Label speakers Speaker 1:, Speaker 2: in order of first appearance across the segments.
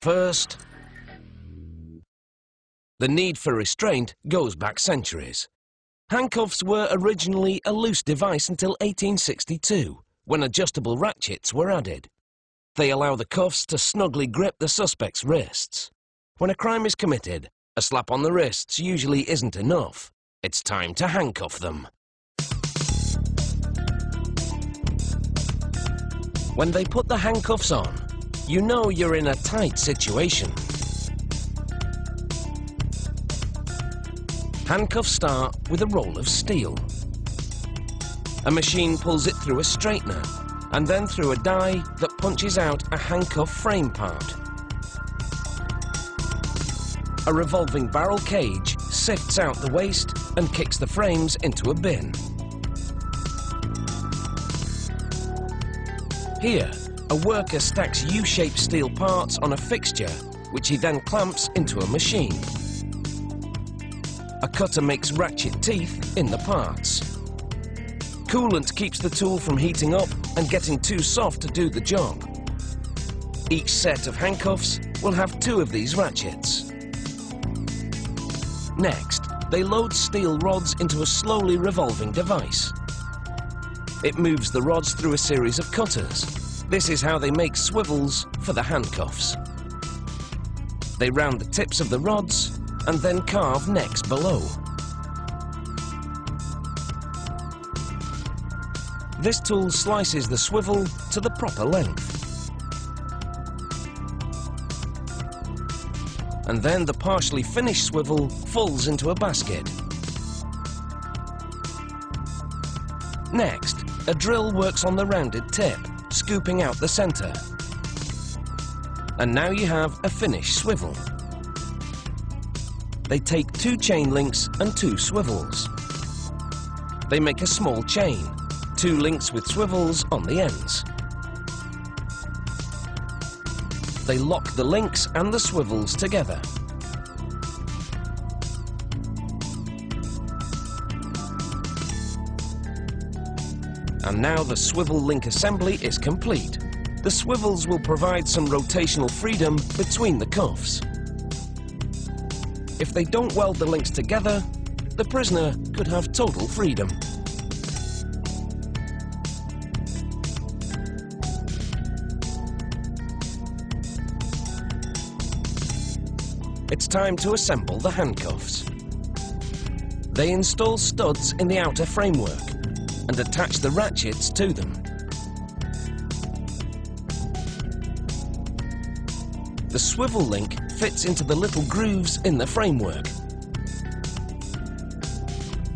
Speaker 1: First, the need for restraint goes back centuries. Handcuffs were originally a loose device until 1862, when adjustable ratchets were added. They allow the cuffs to snugly grip the suspect's wrists. When a crime is committed, a slap on the wrists usually isn't enough. It's time to handcuff them. When they put the handcuffs on, you know you're in a tight situation. Handcuffs start with a roll of steel. A machine pulls it through a straightener and then through a die that punches out a handcuff frame part. A revolving barrel cage sifts out the waste and kicks the frames into a bin. Here, a worker stacks U-shaped steel parts on a fixture, which he then clamps into a machine. A cutter makes ratchet teeth in the parts. Coolant keeps the tool from heating up and getting too soft to do the job. Each set of handcuffs will have 2 of these ratchets. Next, they load steel rods into a slowly revolving device. It moves the rods through a series of cutters. This is how they make swivels for the handcuffs. They round the tips of the rods and then carve necks below. This tool slices the swivel to the proper length. And then the partially finished swivel falls into a basket. Next, a drill works on the rounded tip, scooping out the center. And now you have a finished swivel. They take 2 chain links and 2 swivels. They make a small chain, 2 links with swivels on the ends. They lock the links and the swivels together. And now the swivel link assembly is complete. The swivels will provide some rotational freedom between the cuffs. If they don't weld the links together, the prisoner could have total freedom. It's time to assemble the handcuffs. They install studs in the outer framework and attach the ratchets to them. The swivel link fits into the little grooves in the framework.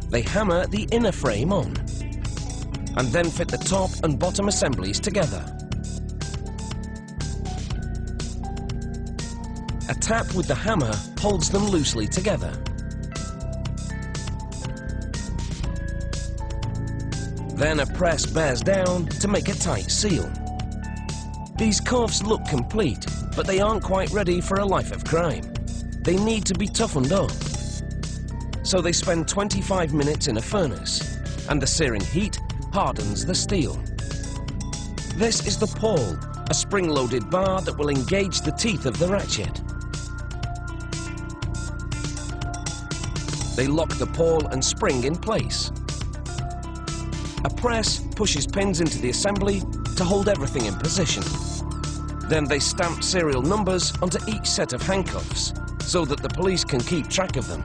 Speaker 1: They hammer the inner frame on and then fit the top and bottom assemblies together. A tap with the hammer holds them loosely together. Then a press bears down to make a tight seal. These cuffs look complete, but they aren't quite ready for a life of crime. They need to be toughened up. So they spend 25 minutes in a furnace, and the searing heat hardens the steel. This is the pawl, a spring-loaded bar that will engage the teeth of the ratchet. They lock the pawl and spring in place. A press pushes pins into the assembly to hold everything in position. Then they stamp serial numbers onto each set of handcuffs so that the police can keep track of them.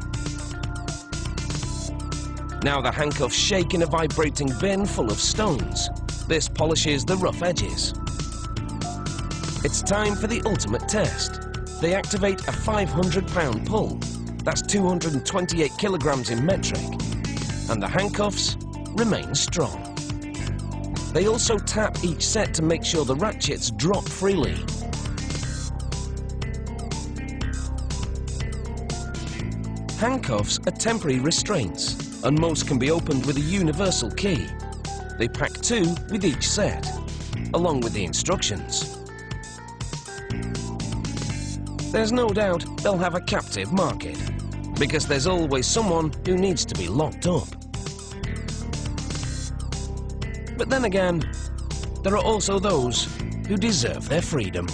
Speaker 1: Now the handcuffs shake in a vibrating bin full of stones. This polishes the rough edges. It's time for the ultimate test. They activate a 500-pound pull. That's 228 kilograms in metric. And the handcuffs remain strong. They also tap each set to make sure the ratchets drop freely. Handcuffs are temporary restraints, and most can be opened with a universal key. They pack 2 with each set, along with the instructions. There's no doubt they'll have a captive market, because there's always someone who needs to be locked up. But then again, there are also those who deserve their freedom.